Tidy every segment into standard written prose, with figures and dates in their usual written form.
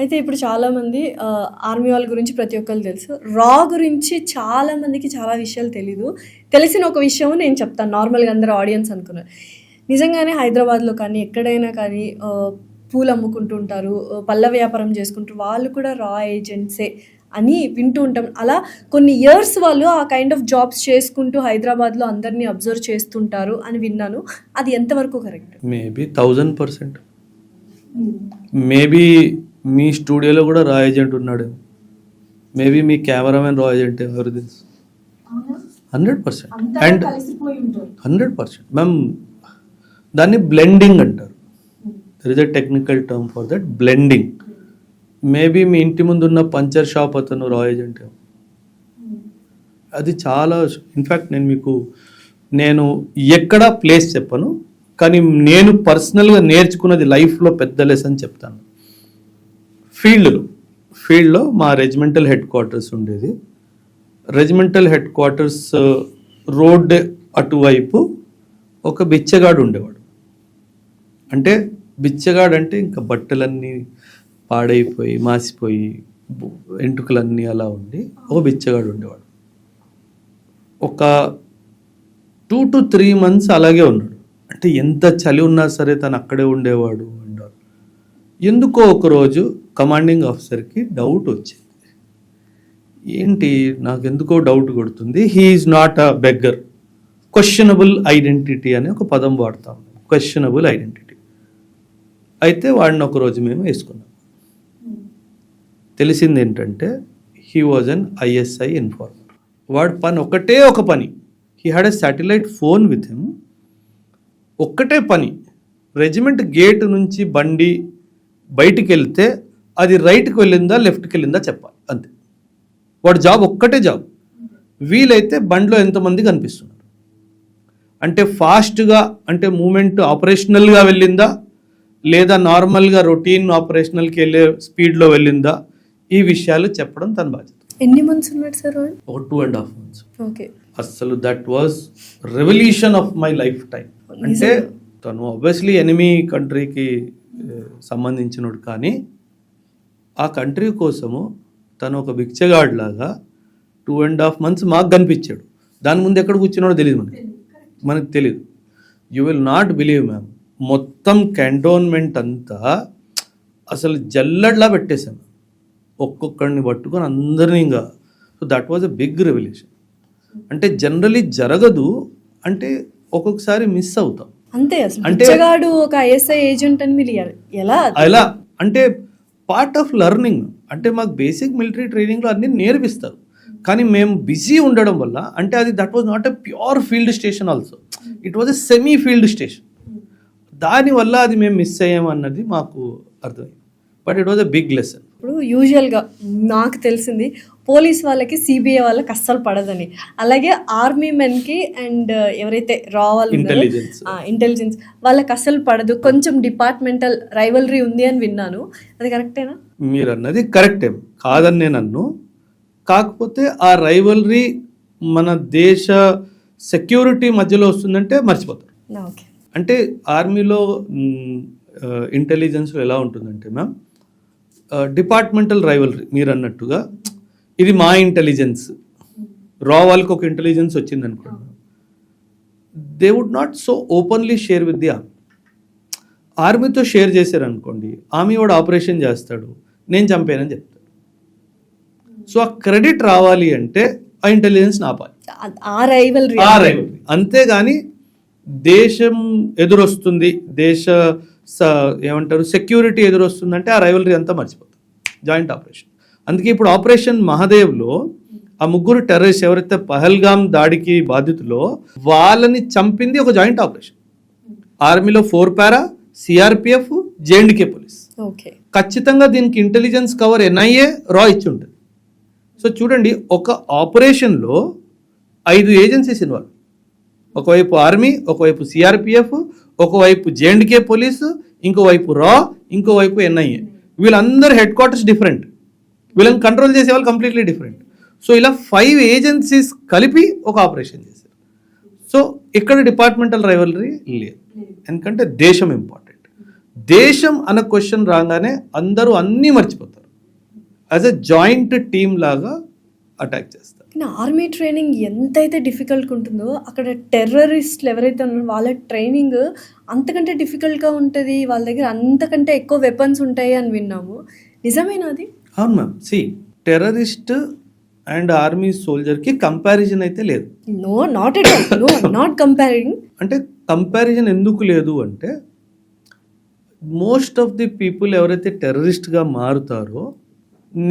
అయితే ఇప్పుడు చాలామంది ఆర్మీ వాళ్ళ గురించి ప్రతి ఒక్కరికి తెలుసు. రా గురించి చాలామందికి చాలా విషయాలు తెలీదు. తెలిసిన ఒక విషయం నేను చెప్తాను నార్మల్‌గా అందరూ ఆడియన్స్ అనుకున్నారు. నిజంగానే హైదరాబాద్‌లో కానీ, ఎక్కడైనా కానీ పూలు అమ్ముకుంటూ ఉంటారు. పళ్ళ వ్యాపారం చేసుకుంటూ వాళ్ళు కూడా రా ఏజెంట్సే అని వింటూ ఉంటాం. అలా కొన్ని ఇయర్స్ వాళ్ళు ఆ కైండ్ ఆఫ్ జాబ్స్ చేసుకుంటూ హైదరాబాద్‌లో అందరిని అబ్జర్వ్ చేస్తుంటారు అని విన్నాను. అది ఎంతవరకు కరెక్ట్? మేబీ 1000%. మేబీ మీ స్టూడియోలో కూడా రా ఏజెంట్ ఉన్నాడు. మేబీ మీ కెమెరామెన్ రా ఏజెంట్, ఎవరు తెలుసు? 100%. అండ్ 100%. మ్యామ్, దాన్ని బ్లెండింగ్ అంటారు. There is a technical term for that, blending. Maybe మీ ఇంటి ముందు ఉన్న పంచర్ షాప్ అతను రా ఏజెంట్. అది చాలా, ఇన్ఫ్యాక్ట్ నేను ఎక్కడ ప్లేస్ చెప్పను, కానీ నేను పర్సనల్గా నేర్చుకున్నది లైఫ్లో పెద్ద లెసన్ చెప్తాను. ఫీల్డ్లో మా రెజిమెంటల్ హెడ్ క్వార్టర్స్ ఉండేది. రెజిమెంటల్ హెడ్ క్వార్టర్స్ రోడ్ అటువైపు ఒక బిచ్చగాడు ఉండేవాడు. అంటే బిచ్చగాడు అంటే ఇంకా బట్టలన్నీ పాడైపోయి మాసిపోయి ఎంటుకలన్నీ అలా ఉండి ఒక బిచ్చగాడు ఉండేవాడు. ఒక 2 to 3 months అలాగే ఉన్నాడు. అంటే ఎంత చలి ఉన్నా సరే తను అక్కడే ఉండేవాడు అంటారు. ఎందుకో ఒకరోజు కమాండింగ్ ఆఫీసర్కి డౌట్ వచ్చింది. ఏంటి నాకు ఎందుకో డౌట్ కొడుతుంది, he is not a beggar, questionable identity అనే ఒక పదం వాడతాం, క్వశ్చనబుల్ ఐడెంటిటీ. అయితే వాడిని ఒకరోజు మేము వేసుకున్నాం. తెలిసింది ఏంటంటే he was an ISI informer. వాడు ఒకటే పని, he had a satellite phone with him. ఒక్కటే పని, రెజిమెంట్ గేట్ నుంచి బండి బయటికి వెళ్తే అది రైట్కి వెళ్ళిందా లెఫ్ట్కి వెళ్ళిందా చెప్పాలి, అంతే. వాడు జాబ్ ఒక్కటే జాబ్. వీలైతే బండిలో ఎంతమంది కనిపిస్తున్నారు, అంటే ఫాస్ట్గా, అంటే మూమెంట్ ఆపరేషనల్గా వెళ్ళిందా లేదా నార్మల్గా రొటీన్ ఆపరేషనల్కి వెళ్ళే స్పీడ్లో వెళ్ళిందా, ఈ విషయాలు చెప్పడం తన బాధ్యత. ఎన్ని మంత్స్ ఉన్నాడు సార్? ఒక 2.5 months. ఓకే. అసలు that was revolution of my life time. అంటే తను ఆబ్వియస్లీ ఎనిమీ కంట్రీకి సంబంధించినోడు, కానీ ఆ కంట్రీ కోసము తను ఒక బిచ్చగాడ్ లాగా 2.5 months మాకు కనిపించాడు. దాని ముందు ఎక్కడ కూర్చున్నాడో తెలియదు మనకు తెలియదు. You will not believe ma'am, మొత్తం కంటోన్మెంట్ అంతా అసలు జల్లడ్లా పెట్టేశాను, ఒక్కొక్కడిని పట్టుకొని అందరినీ. ఇంకా so that was a big revolution. అంటే జనరలీ జరగదు, అంటే ఒక్కొక్కసారి మిస్ అవుతాం అంతే. అంటే ఒక ISI ఏజెంట్ అని మీరు ఎలా అంటే పార్ట్ ఆఫ్ లెర్నింగ్. అంటే మాకు బేసిక్ మిలిటరీ ట్రైనింగ్లో అన్నీ నేర్పిస్తారు, కానీ మేము బిజీ ఉండడం వల్ల, అంటే అది that was not a pure field station, also it was a semi field station. దానివల్ల అది మేము మిస్ అయ్యామన్నది మాకు అర్థమైంది. But it was a big lesson. ఇప్పుడు యూజువల్గా నాకు తెలిసింది పోలీస్ వాళ్ళకి CBI వాళ్ళకి అస్సలు పడదని, అలాగే ఆర్మీ మెన్కి అండ్ ఎవరైతే రా వాళ్ళు ఇంటెలిజెన్స్ వాళ్ళకి అస్సలు పడదు, కొంచెం డిపార్ట్మెంటల్ రైవలరీ ఉంది అని విన్నాను. అది కరెక్టేనా? మీరు అన్నది కరెక్టే, కాదని నేను అన్ను. కాకపోతే ఆ రైవలరీ మన దేశ సెక్యూరిటీ మధ్యలో వస్తుందంటే మర్చిపోతారు. ఓకే. అంటే ఆర్మీలో ఇంటెలిజెన్స్ ఎలా ఉంటుందంటే మ్యామ్, డిపార్ట్మెంటల్ రైవలరీ మీరు అన్నట్టుగా, ఇది మా ఇంటెలిజెన్స్, రా వాళ్ళకి ఒక ఇంటెలిజెన్స్ వచ్చింది అనుకోండి, they would not so openly share with the army. ఆర్మీతో షేర్ చేశారనుకోండి, ఆర్మీ వాడు ఆపరేషన్ చేస్తాడు, నేను చంపానని చెప్తాడు. సో ఆ క్రెడిట్ రావాలి అంటే ఆ ఇంటెలిజెన్స్ ఆపాలి, ఆ రైవలరీ. అంతేగాని దేశం ఎదురొస్తుంది, ఏమంటారు సెక్యూరిటీ ఎదురొస్తుందంటే ఆ రైవలరీ అంతా మర్చిపోతుంది, జాయింట్ ఆపరేషన్. అందుకే ఇప్పుడు ఆపరేషన్ మహాదేవ్లో ఆ 3 టెర్రరిస్ట్ ఎవరైతే పహల్గామ్ దాడికి బాధితులో వాళ్ళని చంపింది ఒక జాయింట్ ఆపరేషన్. ఆర్మీలో 4 పారా, CRPF, JNK పోలీస్. ఖచ్చితంగా దీనికి ఇంటెలిజెన్స్ కవర్ NIA, రా ఇచ్చి ఉంటుంది. సో చూడండి, ఒక ఆపరేషన్లో 5 ఏజెన్సీస్ ఇన్వాల్వ్. ఒకవైపు ఆర్మీ, ఒకవైపు CRPF, ఒకవైపు JNK పోలీసు, ఇంకోవైపు రా, ఇంకోవైపు NIA. వీళ్ళందరూ హెడ్ క్వార్టర్స్ డిఫరెంట్, వీళ్ళని కంట్రోల్ చేసే వాళ్ళు కంప్లీట్లీ డిఫరెంట్. సో ఇలా 5 ఏజెన్సీస్ కలిపి ఒక ఆపరేషన్ చేశారు. సో ఇక్కడ డిపార్ట్మెంటల్ రైవలరీ లేదు, ఎందుకంటే దేశం ఇంపార్టెంట్. దేశం అన్న క్వశ్చన్ రాగానే అందరూ అన్నీ మర్చిపోతారు. యాజ్ ఎ జాయింట్ టీమ్ లాగా అటాక్ చేస్తారు. కానీ ఆర్మీ ట్రైనింగ్ ఎంతైతే డిఫికల్ట్గా ఉంటుందో అక్కడ టెర్రరిస్టులు ఎవరైతే ఉన్నారో వాళ్ళ ట్రైనింగ్ అంతకంటే డిఫికల్ట్గా ఉంటుంది. వాళ్ళ దగ్గర అంతకంటే ఎక్కువ వెపన్స్ ఉంటాయి అని విన్నాము. నిజమేనా అది? అవును మ్యామ్. టెర్రరిస్ట్ అండ్ ఆర్మీ సోల్జర్కి కంపారిజన్ అయితే లేదు. No, not at all. No, not comparing. అంటే కంపారిజన్ ఎందుకు లేదు అంటే, మోస్ట్ ఆఫ్ ది పీపుల్ ఎవరైతే టెర్రరిస్ట్గా మారుతారో,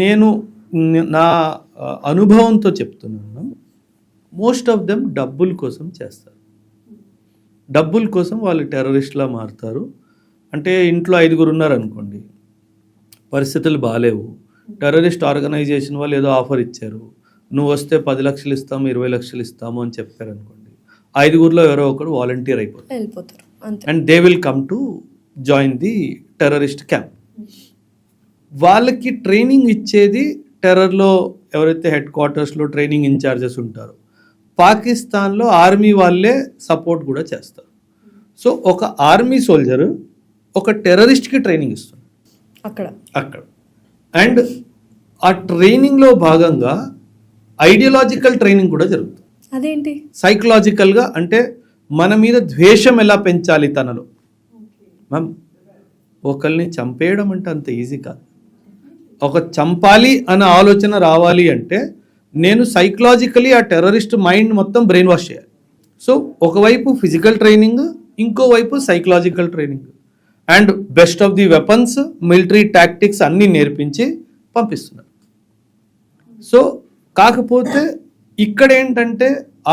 నేను నా అనుభవంతో చెప్తున్నాను, మోస్ట్ ఆఫ్ దెమ్ డబ్బుల కోసం చేస్తారు. డబ్బుల కోసం వాళ్ళు టెర్రరిస్ట్లా మారుతారు. అంటే ఇంట్లో 5 ఉన్నారనుకోండి, పరిస్థితులు బాగాలేవు, టెర్రరిస్ట్ ఆర్గనైజేషన్ వాళ్ళు ఏదో ఆఫర్ ఇచ్చారు, నువ్వు వస్తే 10 లక్షలు ఇస్తాము, 20 లక్షలు ఇస్తాము అని చెప్పారనుకోండి, 5 ఎవరో ఒకరు వాలంటీర్ వెళ్ళిపోతారు అంతే. And they will come to join the terrorist camp. వాళ్ళకి ట్రైనింగ్ ఇచ్చేది టెర్రర్లో ఎవరైతే హెడ్ క్వార్టర్స్లో ట్రైనింగ్ ఇన్ఛార్జెస్ ఉంటారో, పాకిస్తాన్లో ఆర్మీ వాళ్ళే సపోర్ట్ కూడా చేస్తారు. సో ఒక ఆర్మీ సోల్జర్ ఒక టెర్రరిస్ట్కి ట్రైనింగ్ ఇస్తుంది అక్కడ. అండ్ ఆ ట్రైనింగ్లో భాగంగా ఐడియాలజికల్ ట్రైనింగ్ కూడా జరుగుతుంది. అదేంటి? సైకలాజికల్గా, అంటే మన మీద ద్వేషం ఎలా పెంచాలి తనలో. మ్యామ్, ఒకరిని చంపేయడం అంటే అంత ఈజీ కాదు. ఒక చంపాలి అన్న ఆలోచన రావాలి అంటే నేను సైకలాజికలీ ఆ టెర్రరిస్ట్ మైండ్ మొత్తం బ్రెయిన్ వాష్ చేయాలి. సో ఒకవైపు ఫిజికల్ ట్రైనింగ్, ఇంకోవైపు psychological training, and best of the weapons, military tactics అన్నీ నేర్పించి పంపిస్తున్నారు. సో కాకపోతే ఇక్కడ ఏంటంటే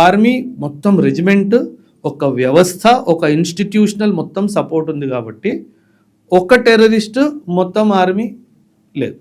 ఆర్మీ మొత్తం రెజిమెంట్, ఒక వ్యవస్థ, ఒక ఇన్స్టిట్యూషనల్ మొత్తం సపోర్ట్ ఉంది కాబట్టి ఒక టెర్రరిస్ట్ మొత్తం ఆర్మీ లేదు.